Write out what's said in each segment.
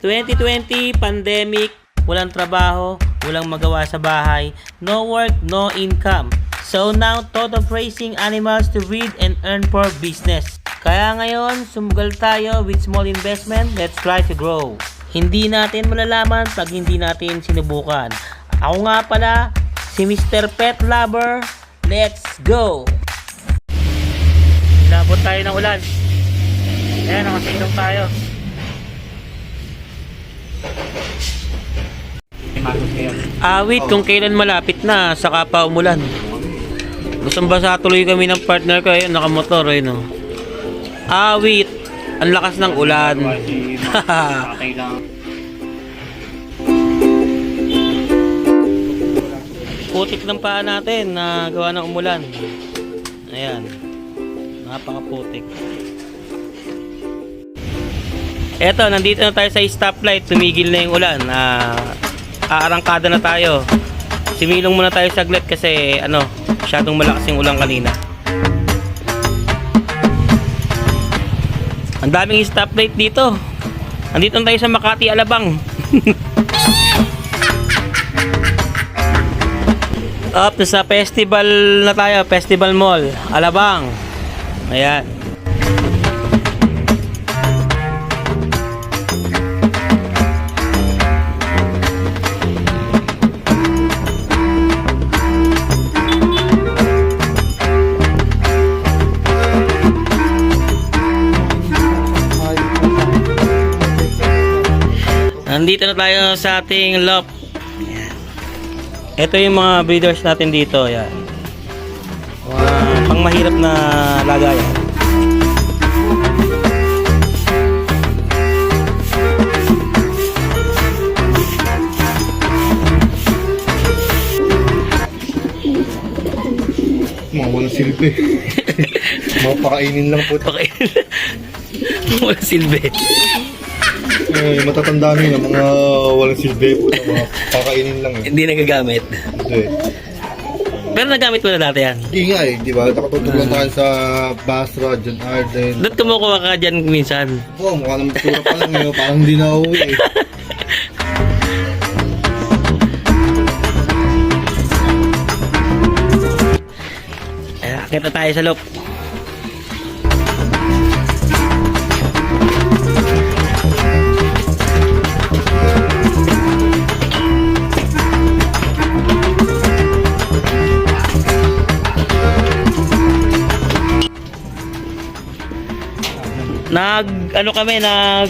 2020, pandemic, walang trabaho, walang magawa sa bahay, no work, no income. So now, thought of raising animals to breed and earn for business. Kaya ngayon, sumugal tayo with small investment, let's try to grow. Hindi natin malalaman pag hindi natin sinubukan. Ako nga pala, si Mr. Pet Lover, let's go! Labot tayo ng ulan. Ayan, nakasilong tayo. Awit kung kailan malapit na, saka pa umulan. Basang-basa tuloy kami ng partner ko. Ayun, nakamotor. Ayun, no. Awit, ang lakas ng ulan. Putik ng paa natin na gawa ng umulan. Ayan, napakaputik. Eto, nandito na tayo sa stoplight. Tumigil na yung ulan. Aarangkada na tayo. Similong muna tayo saglit kasi masyadong malakas yung ulan kanina. Ang daming stoplight dito. Nandito na tayo sa Makati, Alabang. Up sa festival na tayo. Festival Mall, Alabang. Ayan. Nandito na tayo sa ating loft. Ayan. Ito yung mga breeders natin dito. Ayan. Pang mahirap na lagayan. Mga walang silbi. Mga pakainin lang po. Pakainin. Walang silbi. Matatanda nyo yung mga walang silbi po. Mga pakainin lang eh. Hindi nagagamit. Hindi. Pero nagamit mo na dati yan. Hindi nga eh, di ba? Nakatutog lang tayo sa Basra, John Arden. Doon kumukuha ka dyan minsan. Oo, mukha naman tura pa lang eh. Parang hindi na uwi eh. Kita tayo sa loop. Nag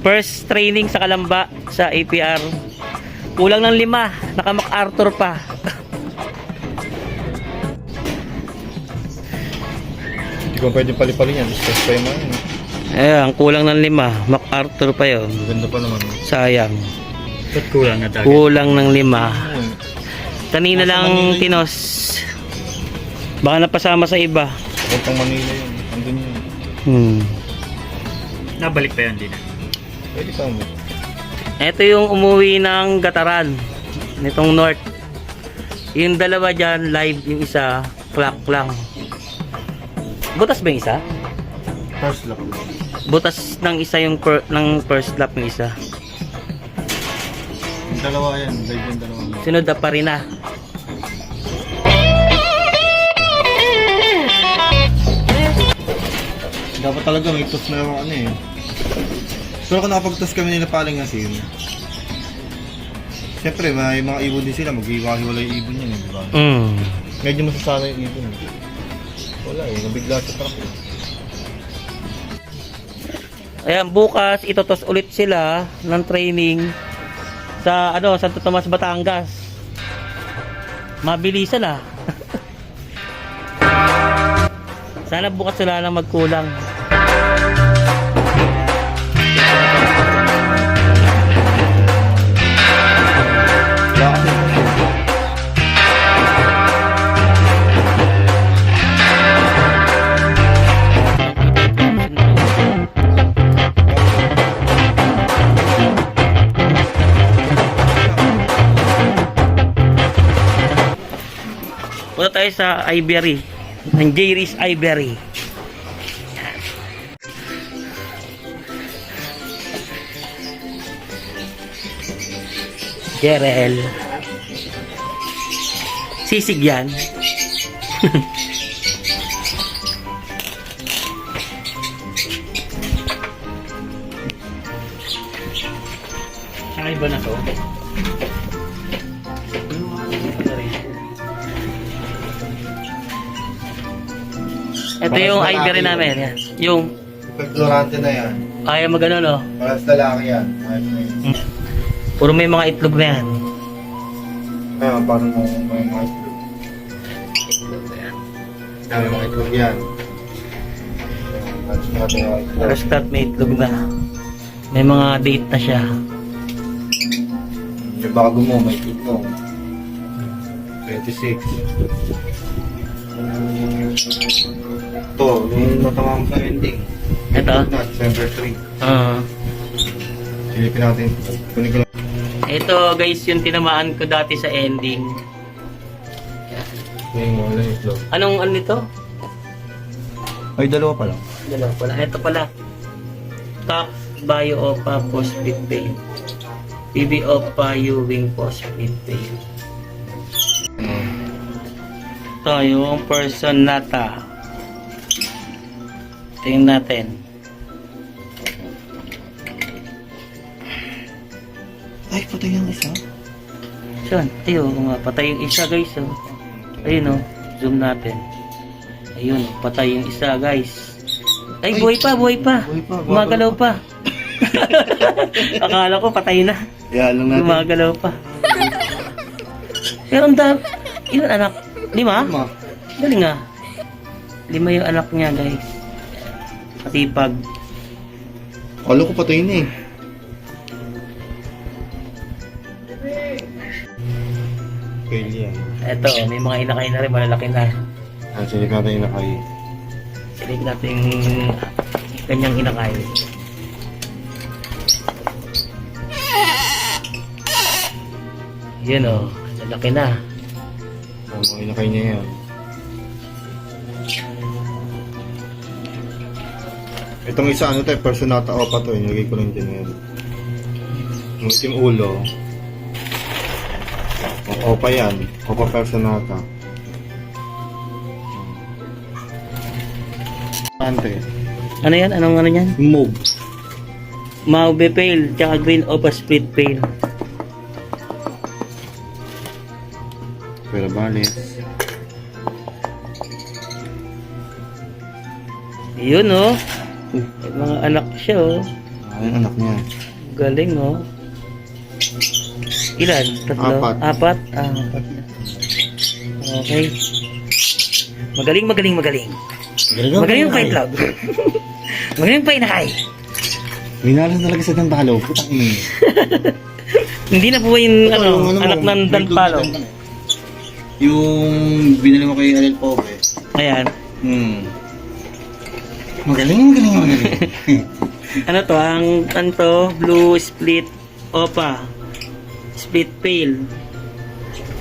first training sa Kalamba sa APR. Kulang ng 5, naka MacArthur pa. Hindi ko pwede pali-pali yan. Stress pa yung mga Ayan, kulang ng 5, MacArthur pa yun. Ganda pa naman. Sayang. Ba't kulang na tayo? Kulang ng 5. Kanina lang tinos. Baka napasama sa iba. Puntang Manila yun. Andun yun. Nabalik pa yan din. Pwede pa mo. Ito yung umuwi ng Gataran nitong North. Yung dalawa dyan live, yung isa clock lang. Butas ba yung isa? First lap. Butas ng isa yung ng first lap ng isa. Yung dalawa yan. Live yung dalawa. Sunod na pa rin na. Dapat talaga may toss na yung eh. Pero kung nakapag-toss kami nila paling asin, siyempre may mga ibon din sila, mag-iwahiwala yung ibon yun, di ba? Medyo masasana yung ibon. Wala eh, nabigla sa truck eh. Ayan, bukas itotos ulit sila ng training sa Santo Tomas, Batangas. Mabilisan ah. Sana bukas sila lang magkulang. Punta tayo sa Ivory, ng Jerry's Ivory. Jerel. Sisig yan. Iba na to. Ito yung ivory namin. Yan. Yung Pagflorante na yan. ayaw magano, no? Para sa lalaki yan. Puro may mga itlog na yan. Kaya parang may mga itlog. May mga itlog yan. Para start may itlog na. May mga date na siya. Yung bago mo, may itlog mo. 26. Ito, yung natamang sa ending. Ito? Na, December 3. Silipin natin. Kunin ko lang. Ito guys, yung tinamaan ko dati sa ending. Kunin mo lang yung itlog. Anong ano nito? Ay, dalawa pa lang. Dalawa pala. Ito pala. Top Bio Opa Phosphate Pail. PB Opa Ewing Phosphate Pail. Ito yung person nata. Tingnan natin. Ay, patay yung isa. Saan? Ayun, nga, patay yung isa guys. Oh. Ayun oh, zoom natin. Ayun, patay yung isa guys. Ay, buhay pa, buhay pa. Gumagalaw pa. Akala ko patay na. Yan lang natin. Gumagalaw pa. Pero ang dami. Ilan anak? 5? Tama. Galing nga. 5 yung anak niya guys. Katipag. Kala ko patay na eh. Fail yan. Eto, may mga inakay na rin, malalaki na. Silip natin yung nakay. Silip natin yung kanyang inakay. Yun o, lalaki na. Mga inakay niya yan. Itong isa ano tayo, personata opa to, nilagay ko lang dyan yan. Yung itim ulo. Opa yan, opa personata. Ante. Ano yan? Anong ano yan? Move. Maube Pale, tsaka Green Opa Split Pale. Pero balik. Yun o. May mga anak siya o. Ayun anak niya. Galing o. Ilan? Tatlo? Apat. Apat na. Okay. Magaling, magaling, magaling. Magaling yung fight log. Magaling yung painakay. Minalas talaga sa Dantalo. Putang ina. Hindi na po yung anak ng Danpalo. Yung binili mo kay Alel Pobre. Ayan. Magaling. Ano to? Ang to? Blue Split Opa. Split Pale.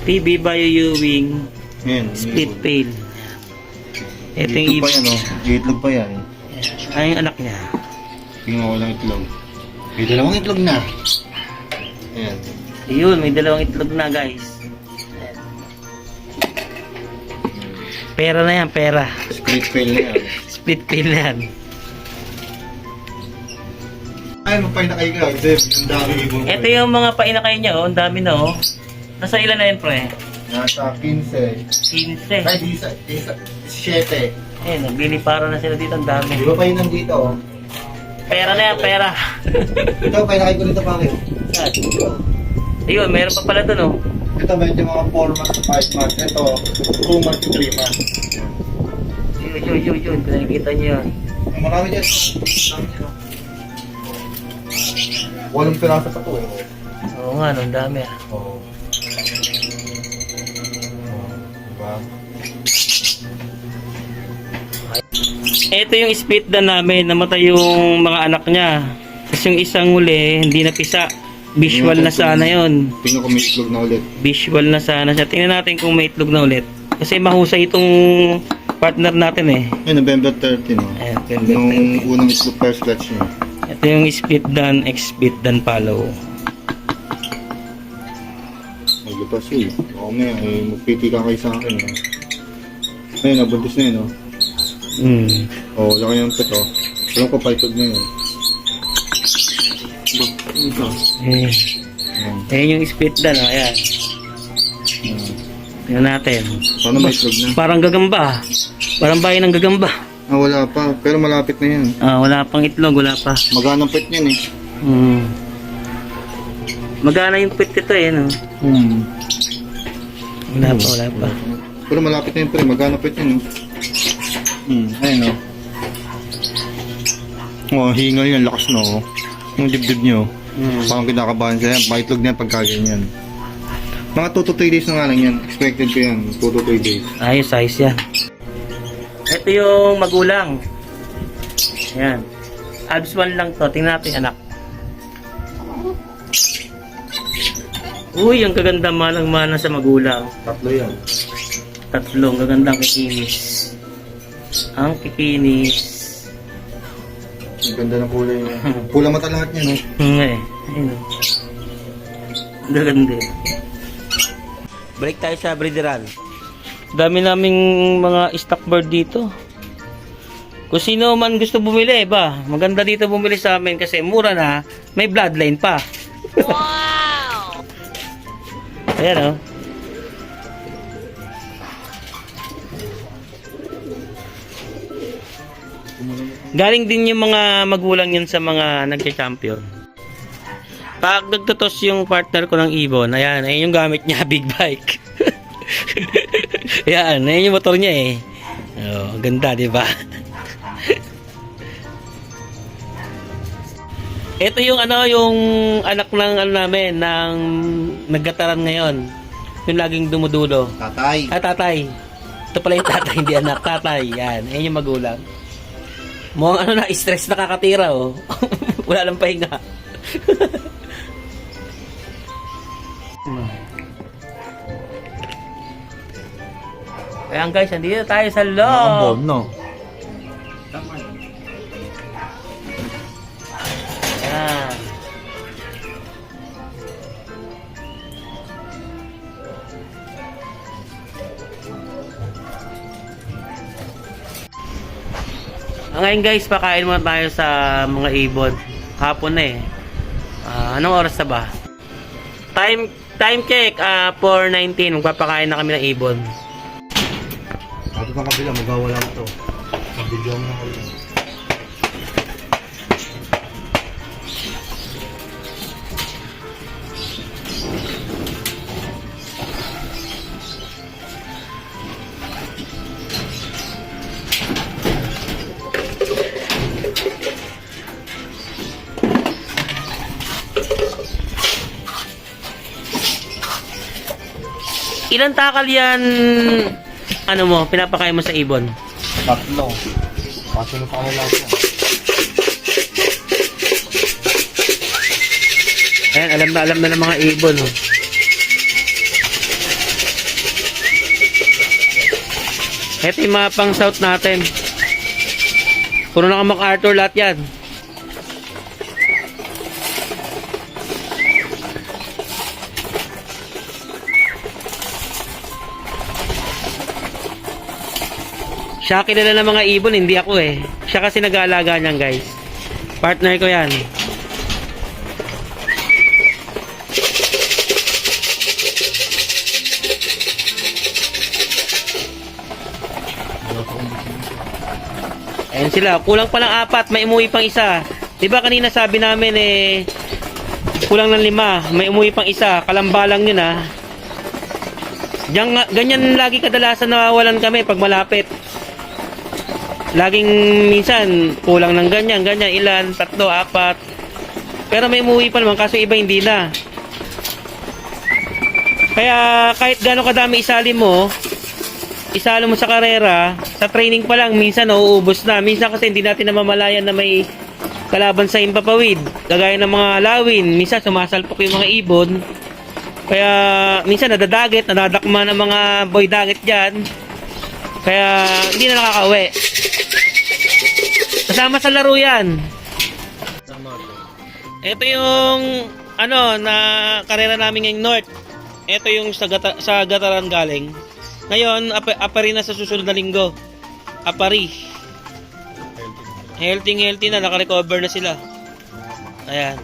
PB Bio Ewing. Yan. Split Pale. Ito yung Itlog pa yan oh. Itlog pa yan. Ay, yung anak niya. Tingnan ko lang itlog. May dalawang itlog na. Ayan. Yun, may dalawang itlog na guys. Pera na yan, pera. Split fail na yan. Split Pale na yan. Ay, magpay na kayo ka. Ang dami ibon. Ito yung mga painakay niya, oh. Ang dami na, oh. Nasa ilan na yun, pre? Nasa 15. 15. Ay, di 7. Eh, naglilipara na sila dito. Ang dami. Di ba pa yun nandito oh? Pera na yan, pera. Ito, painakay ko dito pare. Saan? Ayun, meron pa pala dun, oh. Ito, medyo mga 4 months to 5 months. Ito, 2 months to 3 months. Yun. Nakikita niyo yun. Marami dyan. Walang pirasa pa to eh. Oo nga, no, ang dami, ah. Oo. Diba? Ito yung split dan namin. Namatay yung mga anak niya. Tapos yung isang huli, hindi napisa. Visual na sana yun. Tingnan ko may itlog na ulit. Visual na sana siya. Tingnan natin kung may itlog na ulit. Kasi mahusay itong partner natin eh. Ay, November 13 oh. Ayan, Nung unang itlog first batch niya. ito yung split dan, ex-split dan follow. kasi. Oo nga, magpiti ka kayo sa akin. Ayun, nabuntis na yun, laki ng pet, Alam ko, paitod na yun. Ayan yung split doon, ayan. Tingnan natin. Paano may itlog na? Parang gagamba. Parang bayan ng gagamba. Wala pa. Pero malapit na yan. Wala pang itlog, wala pa. Maganang pet yan eh. Magana yung pit ito eh, no? Wala pa. Pero malapit na yun pre. Maganang pet yan Ayun hingal yan. Lakas na Yung dibdib nyo. Parang kinakabahan siya yan. Paitlog na yan pagkaganyan. Mga 2 to 3 days na nga lang yan. Expected ko yan. 2 to 3 days. Ayos, size yan. Ito yung magulang. Ayan. Albs 1 lang to. Tingnan natin anak. Uy, ang gaganda manang-mana sa magulang. 3 yan. 3, ang gagandang kikinis. Ang kikinis. Ang ganda ng kulay niya. Pula mata lahat niya, Ayun. Gaganda. Balik tayo sa breederan. Dami naming mga stock bird dito. Kung sino man gusto bumili, maganda dito bumili sa amin kasi mura na, may bloodline pa. Wow! Ayan Galing din yung mga magulang yun sa mga nagka-champion. Pag nagtutos yung partner ko ng ibon, ayan yung gamit niya, big bike. Ayan yung motor niya eh. Ganda, di ba? Ito yung yung anak ng namin, ng naggataran ngayon. Yung laging dumudulo. Tatay. Tatay. Ito pala yung tatay, hindi anak. Tatay, yan. Ayan yung magulang. Mukhang stress na kakatira, Wala lang pahinga. Ayan guys, nandito tayo sa loob. No. Ayan. Ngayon guys, pakain muna tayo sa mga ibon. Hapon na anong oras na ba? Time check, 4:19. Magpapakain na kami ng ibon. Ato ng kabila, magawala na to. Mabigyan mo na kayo. Ilan takal yan, pinapakain mo sa ibon? 3. Kaso na pa lang yan. Ayan, alam na ng mga ibon. Ito yung mga pang south natin. Puro na ka MacArthur lahat yan. Siya kilala ng mga ibon, hindi ako Siya kasi nag-aalaga niyan guys. Partner ko yan. Ayan sila, kulang pa lang 4, may umuwi pang isa. Diba kanina sabi namin kulang ng 5, may umuwi pang isa, kalambalang yun Ganyan lagi kadalasan nawawalan kami pag malapit. Laging minsan kulang ng ganyan, ilan, 3, 4. Pero may umuwi pa naman kaso iba hindi na. Kaya kahit gaano kadami isali mo sa karera, sa training pa lang minsan nauubos na. Minsan kasi hindi natin namamalayan na may kalaban sa himpapawid. Kagaya ng mga lawin, minsan sumasalpok yung mga ibon. Kaya minsan nadadakma ng mga boy dagit dyan. Kaya hindi na nakakauwi. Kasama sa laro yan. Ito yung na karera namin ngayong North. ito yung sa Gataran galing. Ngayon, apari na sa susunod na linggo. Apari. Healthy na, naka-recover na sila. Ayan.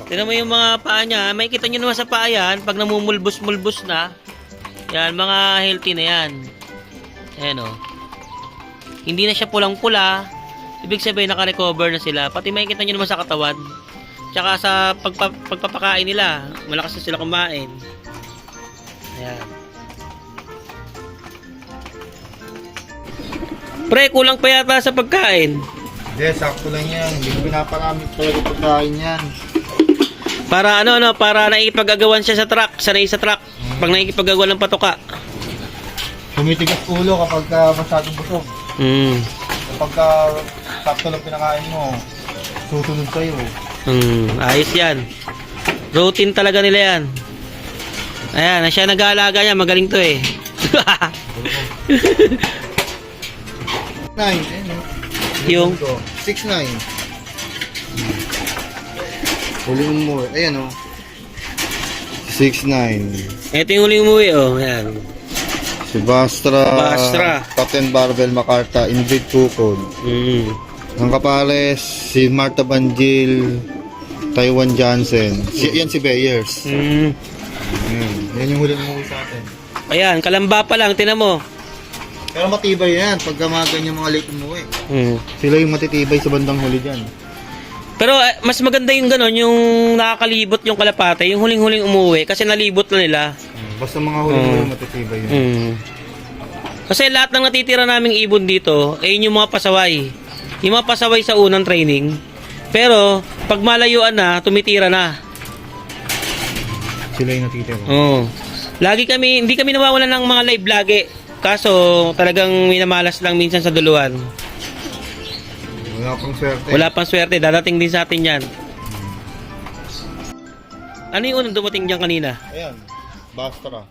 Tignan mo yung mga paa niya. May kita nyo naman sa paa yan. Pag namumulbos-mulbos na, yan, mga healthy na yan. Ayan o. Hindi na siya pulang-pula. Ibig sabihin, naka-recover na sila. Pati may kita nyo naman sa katawan. Tsaka sa pagpapakain nila, malakas na sila kumain. Ayan. Pre, kulang pa yata sa pagkain. Hindi, sakto lang yan. Hindi ko pinaparami talaga pagkain yan. Para para naipag-agawan siya sa truck, sanay sa truck. Pag naipag-agawan ng patoka. Tumitigas ulo kapag masyadong busog. Kapag sakto lang pinakain mo, susunod sa'yo. Ayos yan. Routine talaga nila yan. Ayan, siya nag-aalaga niya, magaling to eh. 9, ayun o. Yung 6-9. Huling umuwi. Ayan o. 6-9. ito yung huling umuwi oh. Ayan. Si Bastra. Bastra. Captain Barbel Macarta. Ingrid Tukod. Ang kapares, si Marta Banjil. Taiwan Johnson. Yan si Bayers. Yan yung huling umuwi sa atin. Ayan, kalamba pa lang, tinan mo. Pero matibay yan pagka mga ganyan mga late umuwi. Sila yung matitibay sa bandang huli dyan. Pero mas maganda yung gano'n, yung nakakalibot yung kalapate, yung huling-huling umuwi kasi nalibot na nila. Basta mga huli matitibay yun. Kasi lahat ng natitira naming ibon dito, ay yung mga pasaway. Yung mga pasaway sa unang training. Pero, pag malayuan na, tumitira na. Sila yung natitira. Lagi kami, hindi kami nawawalan ng mga live lagi. Kaso, talagang minamalas lang minsan sa duluan. Wala pang swerte. Wala pang swerte, dadating din sa atin yan. Ano yung unang dumating dyan kanina? Ayan, Bastra.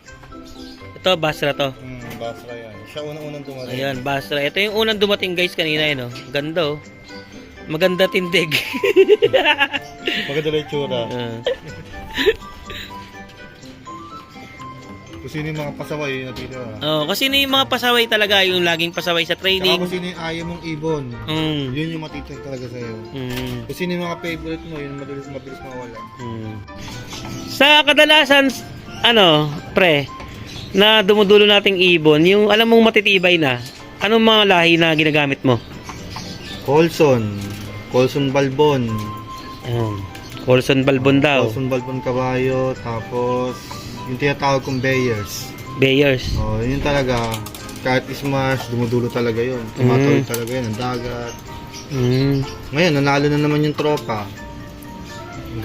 Ito, Basra to. Bastra yan. Siya unang-unang dumating. Ayan, Basra. Ito yung unang dumating guys kanina yun, oh. Ganda, oh. Maganda tindig. Maganda lang yung tsura. Kung sino yung mga pasaway yung natitira. Kasi yung mga pasaway talaga, yung laging pasaway sa Saka training. kung sino yung ayaw mong ibon, yun yung matitira talaga sa'yo. Kung sino yung mga favorite mo, yun mabilis mawala. Sa kadalasan, pre, na dumudulo nating ibon, yung alam mong matitibay na, anong mga lahi na ginagamit mo? Colson Balbon. Colson Balbon daw. Colson Balbon Kabayo, tapos yung tinatawag kong Bayers. Bayers. Yun talaga, kahit ismash, dumudulo talaga yun. Tumatawid talaga yun, ang dagat. Ngayon, nanalo na naman yung tropa.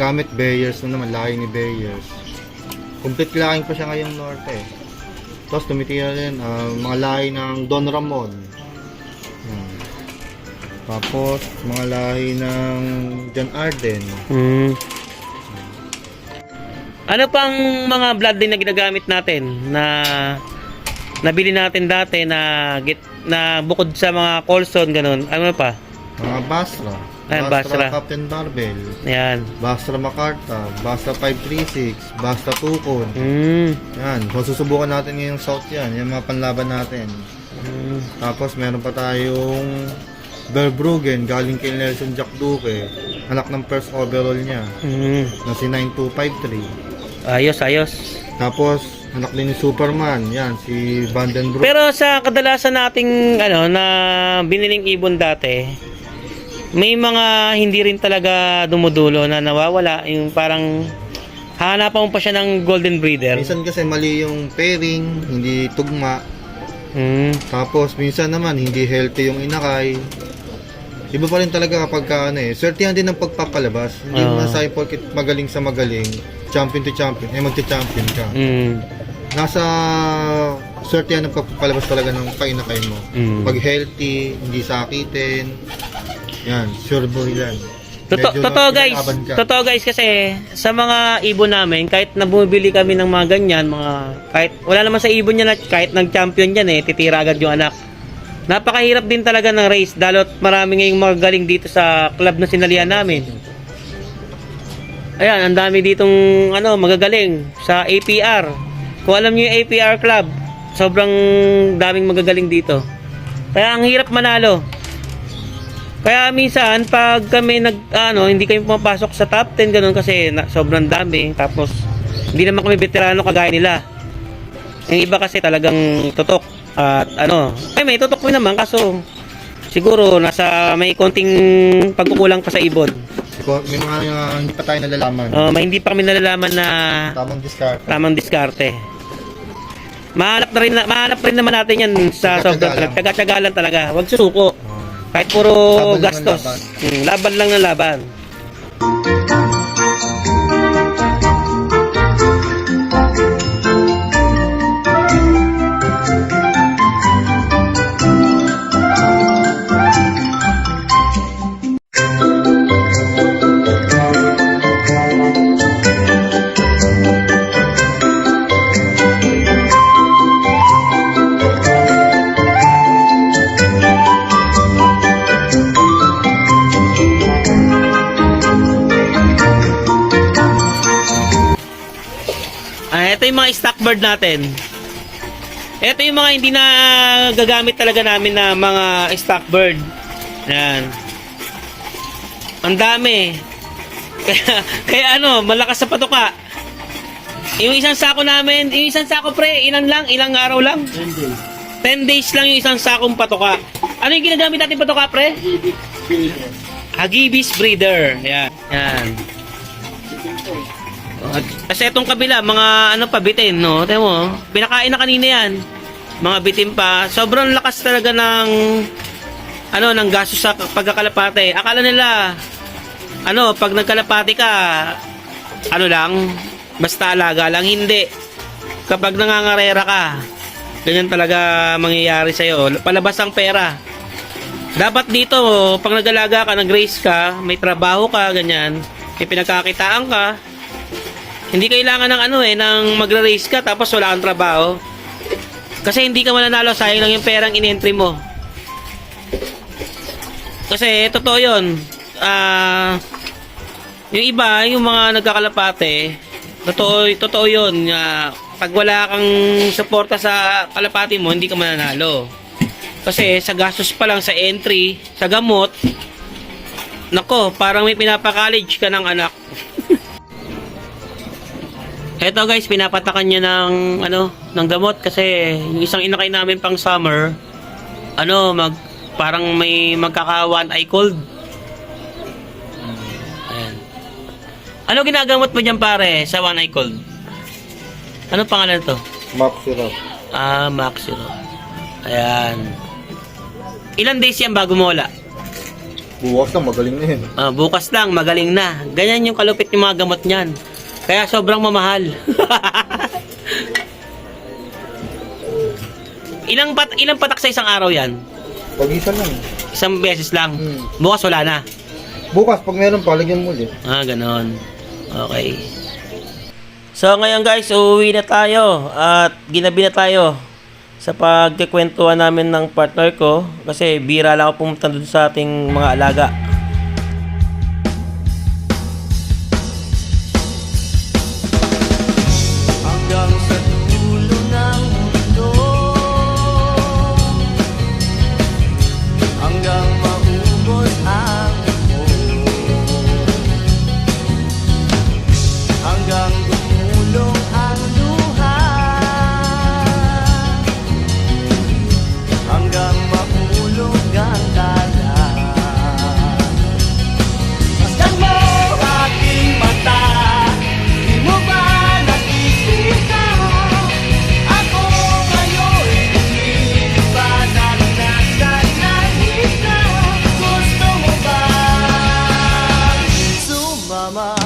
Gamit Bayers na naman, lahi ni Bayers. Complete laking pa siya ngayong norte. Tapos tumitira rin, mga lahi ng Don Ramon. Tapos, mga lahi ng John Arden. Ano pang mga bloodline na ginagamit natin na nabili natin dati na bukod sa mga Colson ganun? Ano pa? Mga Basra. Basra. Captain Barbel. Ayan. Basra Macarta. Basra 536. Basra Tukon. Yan. Kung susubukan natin ngayong South yan. Yung mga panlaban natin. Tapos meron pa tayong Verbruggen. Galing kay Nelson Jack Duque. Anak ng first overall niya. Na si 9253. Ayos. Tapos, anak din ni Superman. Yan, si Vandenbroek. Pero sa kadalasan nating na biniling ibon dati, may mga hindi rin talaga dumudulo na nawawala. Yung parang hanapan mo pa siya ng golden breeder. Minsan kasi mali yung pairing, hindi tugma. Tapos, minsan naman, hindi healthy yung inakay. Iba pa rin talaga kapag swertihan din ng pagpapalabas. Hindi naman sa porket magaling sa magaling, champion to champion, magti-champion ka. Nasa swertihan ng pagpapalabas talaga ng painakay mo. Pag healthy, hindi sakitin, yan, sure boy yan. Totoo guys kasi sa mga ibon namin, kahit nabumibili kami ng mga ganyan, kahit wala naman sa ibon niya na kahit nag-champion yan titira agad yung anak. Napakahirap din talaga ng race dalot marami ngayong magaling dito sa club na sinalihan namin. Ayan, ang dami ditong ano, magagaling sa APR. Kung alam niyo yung APR Club, sobrang daming magagaling dito. Kaya ang hirap manalo. Kaya minsan pag kami hindi kami pumapasok sa top 10 ganun kasi sobrang dami, tapos hindi naman kami veterano kagaya nila. Yung iba kasi talagang tutok at may tutok mo naman kaso siguro may konting pagkukulang pa sa ibon. May mga hindi pa tayo nalalaman. Hindi pa kami nalalaman na tamang diskarte. Mahanap rin naman natin yan sa sobrang taga-tiyaga lang talaga. Huwag susuko. Kahit puro gastos. Laban lang ng laban. Ito yung mga stock bird natin. Ito yung mga hindi na gagamit talaga namin na mga stock bird. Yan. Ang dami. Kaya malakas sa patuka. Yung isang sako namin, yung isang sako pre, ilang araw lang? 10 days. 10 days lang yung isang sakong patuka. Ano yung ginagamit natin patuka pre? Hagibis breeder. Yan. Yan. Kasi itong kabila, mga bitin, no? Tingnan mo, pinakain na kanina yan. Mga bitin pa. Sobrang lakas talaga ng ng gastos sa pagkakalapate. Akala nila, pag nagkalapate ka, basta alaga lang. Hindi. Kapag nangangarera ka, ganyan talaga mangyayari sa'yo. Palabas ang pera. Dapat dito, pag nag-alaga ka, nag-race ka, may trabaho ka, ganyan, may pinagkakitaan ka, hindi kailangan ng magra-race ka tapos wala kang trabaho. Kasi hindi ka mananalo, sayang lang yung perang in-entry mo. Kasi totoo yun. Yung iba, yung mga nagkakalapate, totoo yun. Pag wala kang suporta sa kalapati mo, hindi ka mananalo. Kasi sa gastos pa lang sa entry, sa gamot, nako, parang may pinapa-college ka ng anak. Eto guys, pinapatakan niya ng gamot kasi yung isang inakay namin pang summer, parang may magkaka one eye cold. Ayan. Ano ginagamot mo diyan pare sa one eye cold? Ano pangalan to? Max syrup. Max syrup. Ayan. Ilan days yan bago mawala? Bukas lang, magaling na yun. Bukas lang, magaling na. Ganyan yung kalupit yung mga gamot niyan. Kaya sobrang mamahal. Ilang patak sa isang araw yan? Pag-isa lang. Isang beses lang. Bukas wala na. Bukas, pag meron pa, lagyan mo ulit. Ganon. Okay. So ngayon guys, uuwi na tayo. At ginabi na tayo sa pagkikwentuhan namin ng partner ko. Kasi bira lang ako pumunta dun sa ating mga alaga. Mama